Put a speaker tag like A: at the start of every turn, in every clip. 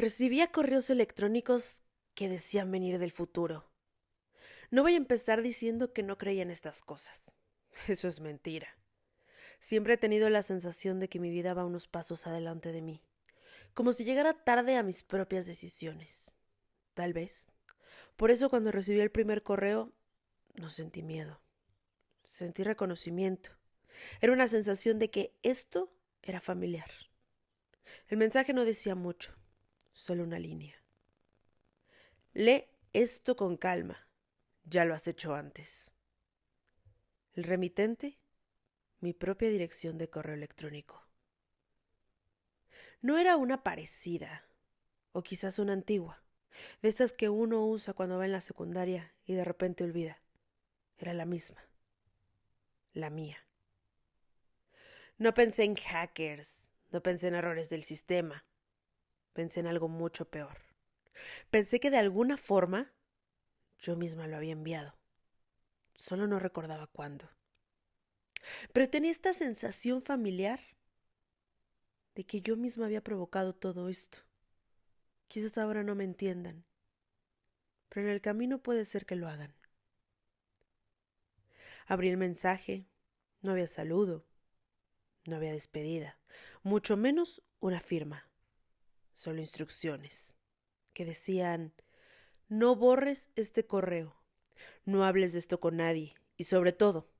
A: Recibía correos electrónicos que decían venir del futuro. No voy a empezar diciendo que no creía en estas cosas. Eso es mentira. Siempre he tenido la sensación de que mi vida va unos pasos adelante de mí, como si llegara tarde a mis propias decisiones. Tal vez. Por eso cuando recibí el primer correo, no sentí miedo. Sentí reconocimiento. Era una sensación de que esto era familiar. El mensaje no decía mucho, solo una línea. Lee esto con calma. Ya lo has hecho antes. El remitente, mi propia dirección de correo electrónico. No era una parecida, o quizás una antigua, de esas que uno usa cuando va en la secundaria y de repente olvida. Era la misma, la mía. No pensé en hackers, no pensé en errores del sistema, pensé en algo mucho peor. Pensé que de alguna forma yo misma lo había enviado, solo no recordaba cuándo. Pero tenía esta sensación familiar de que yo misma había provocado todo esto. Quizás ahora no me entiendan, pero en el camino puede ser que lo hagan. Abrí el mensaje, no había saludo, no había despedida, mucho menos una firma, solo instrucciones, que decían: no borres este correo, no hables de esto con nadie y sobre todo,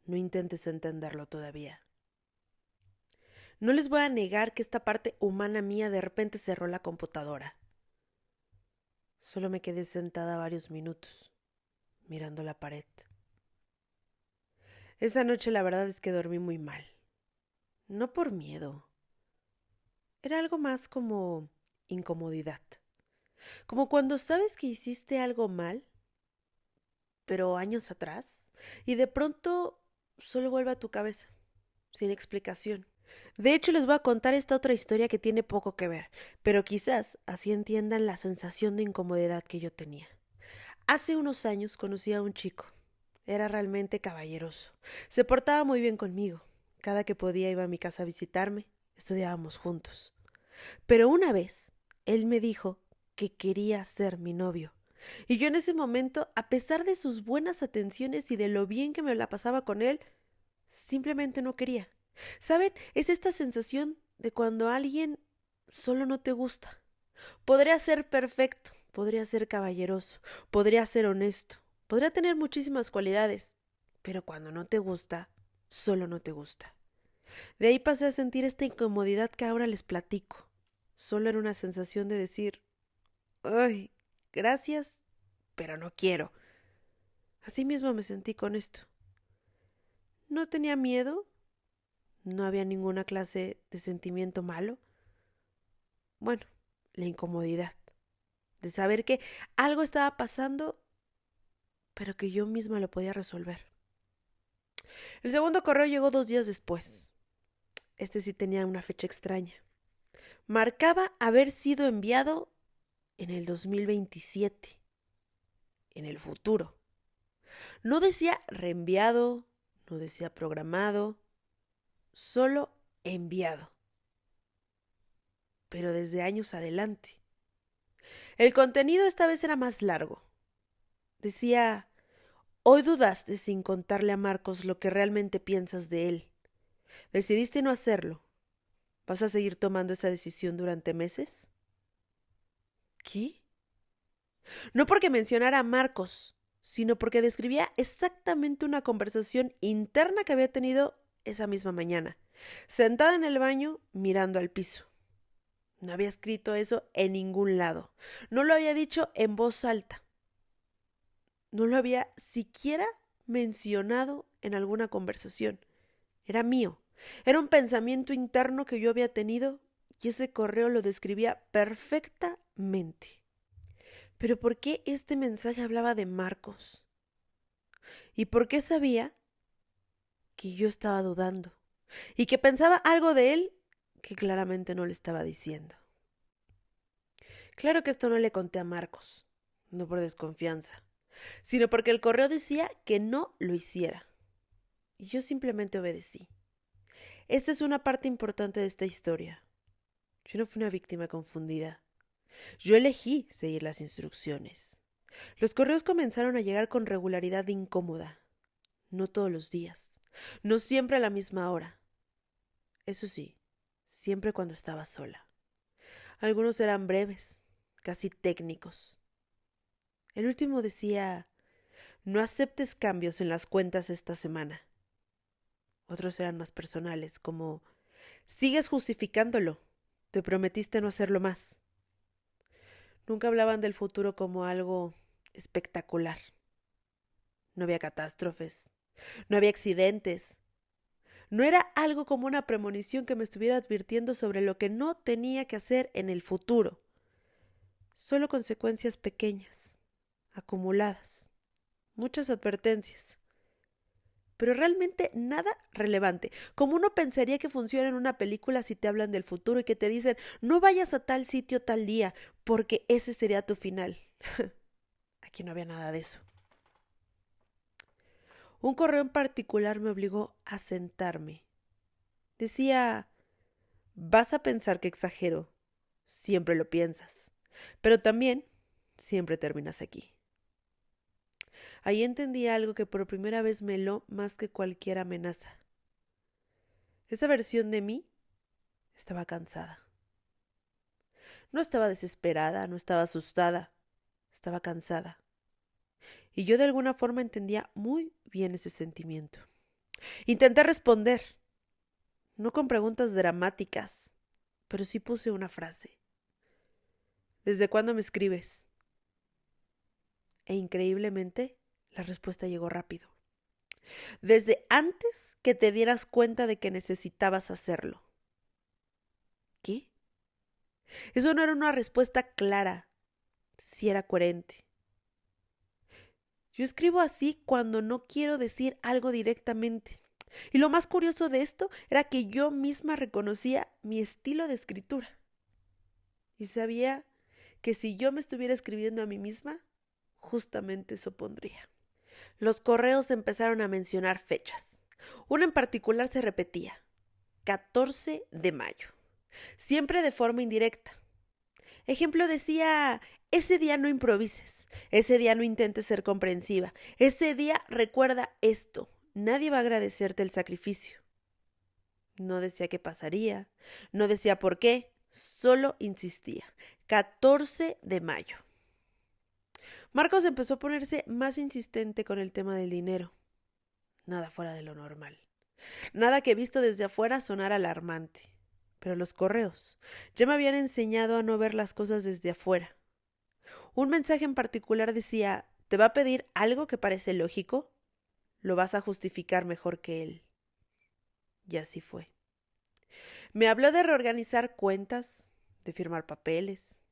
A: no intentes entenderlo todavía. No les voy a negar que esta parte humana mía de repente cerró la computadora. Solo me quedé sentada varios minutos, mirando la pared. Esa noche la verdad es que dormí muy mal. No por miedo. Era algo más como incomodidad. Como cuando sabes que hiciste algo mal, pero años atrás, y de pronto solo vuelve a tu cabeza, sin explicación. De hecho, les voy a contar esta otra historia que tiene poco que ver, pero quizás así entiendan la sensación de incomodidad que yo tenía. Hace unos años conocí a un chico. Era realmente caballeroso. Se portaba muy bien conmigo. Cada que podía iba a mi casa a visitarme. Estudiábamos juntos. Pero una vez, él me dijo que quería ser mi novio. Y yo en ese momento, a pesar de sus buenas atenciones y de lo bien que me la pasaba con él, simplemente no quería. ¿Saben? Es esta sensación de cuando alguien solo no te gusta. Podría ser perfecto, podría ser caballeroso, podría ser honesto, podría tener muchísimas cualidades, pero cuando no te gusta, solo no te gusta. De ahí pasé a sentir esta incomodidad que ahora les platico. Solo era una sensación de decir: ay, gracias, pero no quiero. Así mismo me sentí con esto. No tenía miedo, no había ninguna clase de sentimiento malo. Bueno, la incomodidad de saber que algo estaba pasando, pero que yo misma lo podía resolver. El segundo correo llegó 2 días después. Este sí tenía una fecha extraña. Marcaba haber sido enviado en el 2027, en el futuro. No decía reenviado, no decía programado, solo enviado. Pero desde años adelante. El contenido esta vez era más largo. Decía: hoy dudaste sin contarle a Marcos lo que realmente piensas de él. Decidiste no hacerlo. ¿Vas a seguir tomando esa decisión durante meses? ¿Qué? No porque mencionara a Marcos, sino porque describía exactamente una conversación interna que había tenido esa misma mañana, sentada en el baño mirando al piso. No había escrito eso en ningún lado. No lo había dicho en voz alta. No lo había siquiera mencionado en alguna conversación. Era mío. Era un pensamiento interno que yo había tenido y ese correo lo describía perfectamente. Pero ¿por qué este mensaje hablaba de Marcos? ¿Y por qué sabía que yo estaba dudando? Y que pensaba algo de él que claramente no le estaba diciendo. Claro que esto no le conté a Marcos, no por desconfianza, sino porque el correo decía que no lo hiciera. Y yo simplemente obedecí. Esta es una parte importante de esta historia. Yo no fui una víctima confundida. Yo elegí seguir las instrucciones. Los correos comenzaron a llegar con regularidad incómoda. No todos los días, no siempre a la misma hora. Eso sí, siempre cuando estaba sola. Algunos eran breves, casi técnicos. El último decía: no aceptes cambios en las cuentas esta semana. Otros eran más personales, como: sigues justificándolo, te prometiste no hacerlo más. Nunca hablaban del futuro como algo espectacular. No había catástrofes, no había accidentes. No era algo como una premonición que me estuviera advirtiendo sobre lo que no tenía que hacer en el futuro. Solo consecuencias pequeñas, acumuladas, muchas advertencias. Pero realmente nada relevante, como uno pensaría que funciona en una película si te hablan del futuro y que te dicen: no vayas a tal sitio tal día, porque ese sería tu final. Aquí no había nada de eso. Un correo en particular me obligó a sentarme. Decía: vas a pensar que exagero, siempre lo piensas, pero también siempre terminas aquí. Ahí entendí algo que por primera vez me heló más que cualquier amenaza. Esa versión de mí estaba cansada. No estaba desesperada, no estaba asustada, estaba cansada. Y yo de alguna forma entendía muy bien ese sentimiento. Intenté responder, no con preguntas dramáticas, pero sí puse una frase. ¿Desde cuándo me escribes? E increíblemente, la respuesta llegó rápido. Desde antes que te dieras cuenta de que necesitabas hacerlo. ¿Qué? Eso no era una respuesta clara, sí era coherente. Yo escribo así cuando no quiero decir algo directamente. Y lo más curioso de esto era que yo misma reconocía mi estilo de escritura. Y sabía que si yo me estuviera escribiendo a mí misma, justamente eso pondría. Los correos empezaron a mencionar fechas. Una en particular se repetía: 14 de mayo. Siempre de forma indirecta. Ejemplo decía: ese día no improvises, ese día no intentes ser comprensiva, ese día recuerda esto, nadie va a agradecerte el sacrificio. No decía qué pasaría, no decía por qué, solo insistía: 14 de mayo. Marcos empezó a ponerse más insistente con el tema del dinero. Nada fuera de lo normal. Nada que visto desde afuera sonara alarmante. Pero los correos ya me habían enseñado a no ver las cosas desde afuera. Un mensaje en particular decía: ¿te va a pedir algo que parece lógico? Lo vas a justificar mejor que él. Y así fue. Me habló de reorganizar cuentas, de firmar papeles,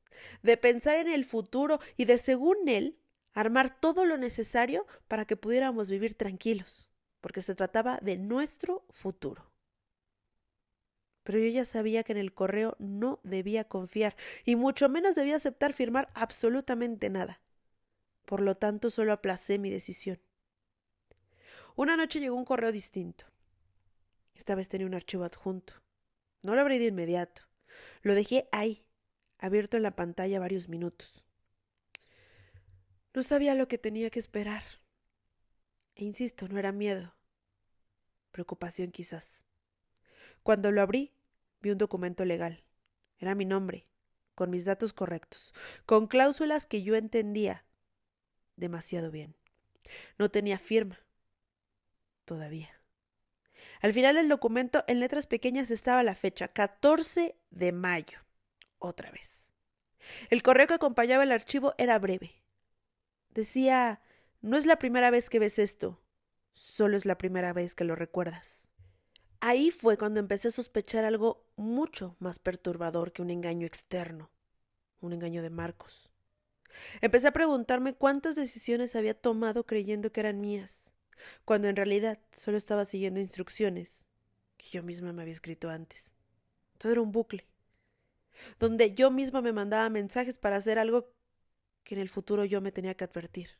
A: de pensar en el futuro y de, según él, armar todo lo necesario para que pudiéramos vivir tranquilos, porque se trataba de nuestro futuro. Pero yo ya sabía que en el correo no debía confiar, y mucho menos debía aceptar firmar absolutamente nada. Por lo tanto, solo aplacé mi decisión. Una noche llegó un correo distinto. Esta vez tenía un archivo adjunto. No lo abrí de inmediato. Lo dejé ahí, abierto en la pantalla varios minutos. No sabía lo que tenía que esperar. E insisto, no era miedo. Preocupación quizás. Cuando lo abrí, vi un documento legal. Era mi nombre, con mis datos correctos, con cláusulas que yo entendía demasiado bien. No tenía firma. Todavía. Al final del documento, en letras pequeñas, estaba la fecha: 14 de mayo. Otra vez. El correo que acompañaba el archivo era breve. Decía: no es la primera vez que ves esto, solo es la primera vez que lo recuerdas. Ahí fue cuando empecé a sospechar algo mucho más perturbador que un engaño externo, un engaño de Marcos. Empecé a preguntarme cuántas decisiones había tomado creyendo que eran mías, cuando en realidad solo estaba siguiendo instrucciones que yo misma me había escrito antes. Todo era un bucle, donde yo misma me mandaba mensajes para hacer algo que en el futuro yo me tenía que advertir.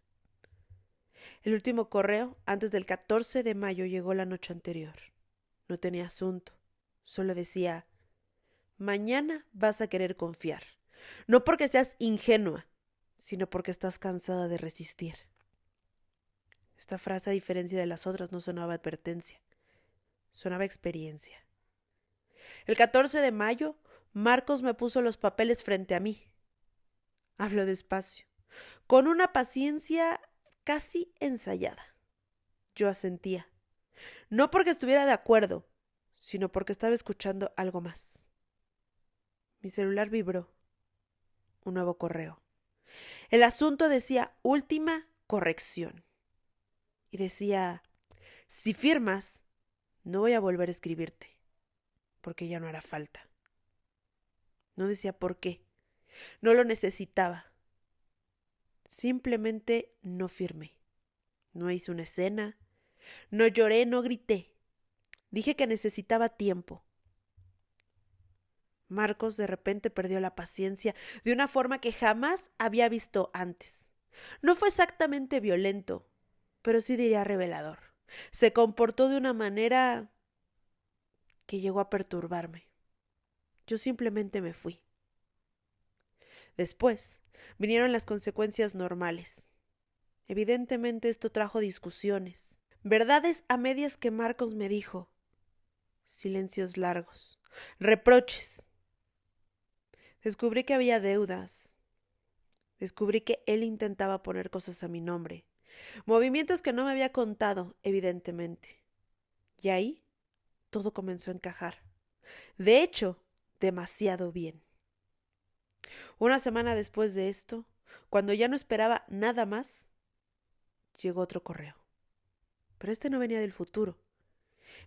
A: El último correo, antes del 14 de mayo, llegó la noche anterior. No tenía asunto, solo decía: mañana vas a querer confiar. No porque seas ingenua, sino porque estás cansada de resistir. Esta frase, a diferencia de las otras, no sonaba advertencia, sonaba experiencia. El 14 de mayo, Marcos me puso los papeles frente a mí. Habló despacio, con una paciencia casi ensayada. Yo asentía, no porque estuviera de acuerdo, sino porque estaba escuchando algo más. Mi celular vibró. Un nuevo correo. El asunto decía última corrección. Y decía, si firmas, no voy a volver a escribirte, porque ya no hará falta. No decía por qué. No lo necesitaba. Simplemente no firmé. No hice una escena. No lloré, no grité. Dije que necesitaba tiempo. Marcos de repente perdió la paciencia de una forma que jamás había visto antes. No fue exactamente violento, pero sí diría revelador. Se comportó de una manera que llegó a perturbarme. Yo simplemente me fui. Después vinieron las consecuencias normales. Evidentemente esto trajo discusiones, verdades a medias que Marcos me dijo, silencios largos, reproches. Descubrí que había deudas. Descubrí que él intentaba poner cosas a mi nombre, movimientos que no me había contado, evidentemente. Y ahí todo comenzó a encajar. De hecho, demasiado bien. Una semana después de esto, cuando ya no esperaba nada más, llegó otro correo. Pero este no venía del futuro.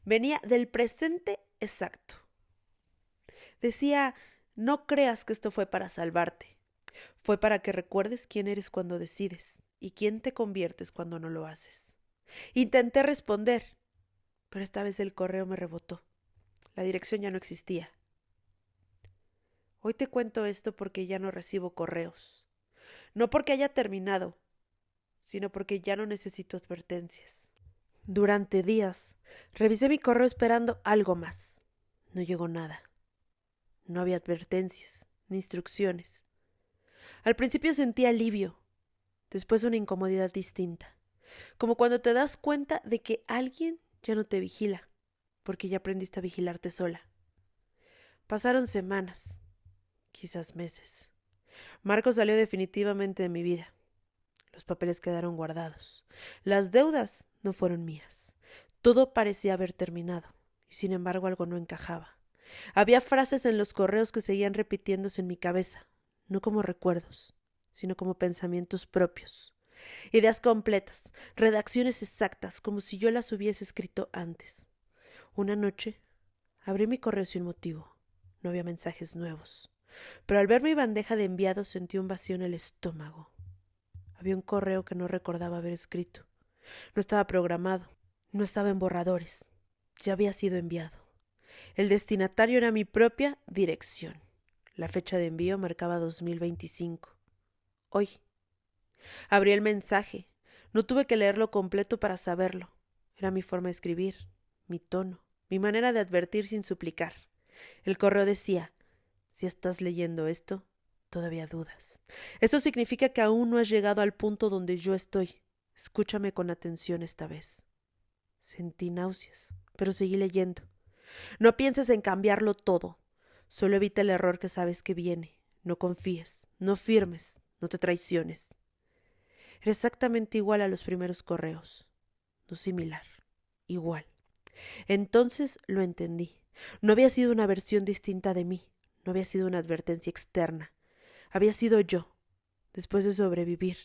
A: Venía del presente exacto. Decía, no creas que esto fue para salvarte. Fue para que recuerdes quién eres cuando decides y quién te conviertes cuando no lo haces. Intenté responder, pero esta vez el correo me rebotó. La dirección ya no existía. Hoy te cuento esto porque ya no recibo correos. No porque haya terminado, sino porque ya no necesito advertencias. Durante días revisé mi correo esperando algo más. No llegó nada. No había advertencias, ni instrucciones. Al principio sentí alivio, después una incomodidad distinta, como cuando te das cuenta de que alguien ya no te vigila, porque ya aprendiste a vigilarte sola. Pasaron semanas, quizás meses. Marcos salió definitivamente de mi vida. Los papeles quedaron guardados. Las deudas no fueron mías. Todo parecía haber terminado, y sin embargo algo no encajaba. Había frases en los correos que seguían repitiéndose en mi cabeza, no como recuerdos, sino como pensamientos propios. Ideas completas, redacciones exactas, como si yo las hubiese escrito antes. Una noche abrí mi correo sin motivo. No había mensajes nuevos. Pero al ver mi bandeja de enviados sentí un vacío en el estómago. Había un correo que no recordaba haber escrito. No estaba programado, no estaba en borradores. Ya había sido enviado. El destinatario era mi propia dirección. La fecha de envío marcaba 2025. Hoy. Abrí el mensaje. No tuve que leerlo completo para saberlo. Era mi forma de escribir, mi tono, mi manera de advertir sin suplicar. El correo decía, si estás leyendo esto, todavía dudas. Eso significa que aún no has llegado al punto donde yo estoy. Escúchame con atención esta vez. Sentí náuseas, pero seguí leyendo. No pienses en cambiarlo todo. Solo evita el error que sabes que viene. No confíes, no firmes, no te traiciones. Era exactamente igual a los primeros correos. No similar, igual. Entonces lo entendí. No había sido una versión distinta de mí. No había sido una advertencia externa. Había sido yo, después de sobrevivir,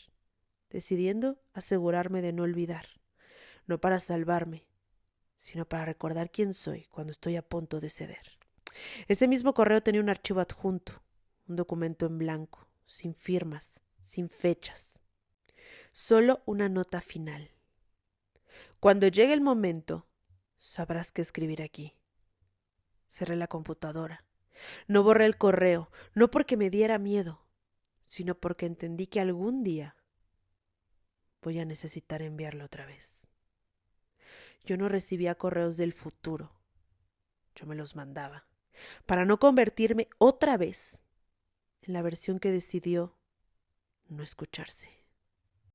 A: decidiendo asegurarme de no olvidar. No para salvarme, sino para recordar quién soy cuando estoy a punto de ceder. Ese mismo correo tenía un archivo adjunto, un documento en blanco, sin firmas, sin fechas. Solo una nota final. Cuando llegue el momento, sabrás qué escribir aquí. Cerré la computadora. No borré el correo, no porque me diera miedo, sino porque entendí que algún día voy a necesitar enviarlo otra vez. Yo no recibía correos del futuro. Yo me los mandaba, para no convertirme otra vez en la versión que decidió no escucharse.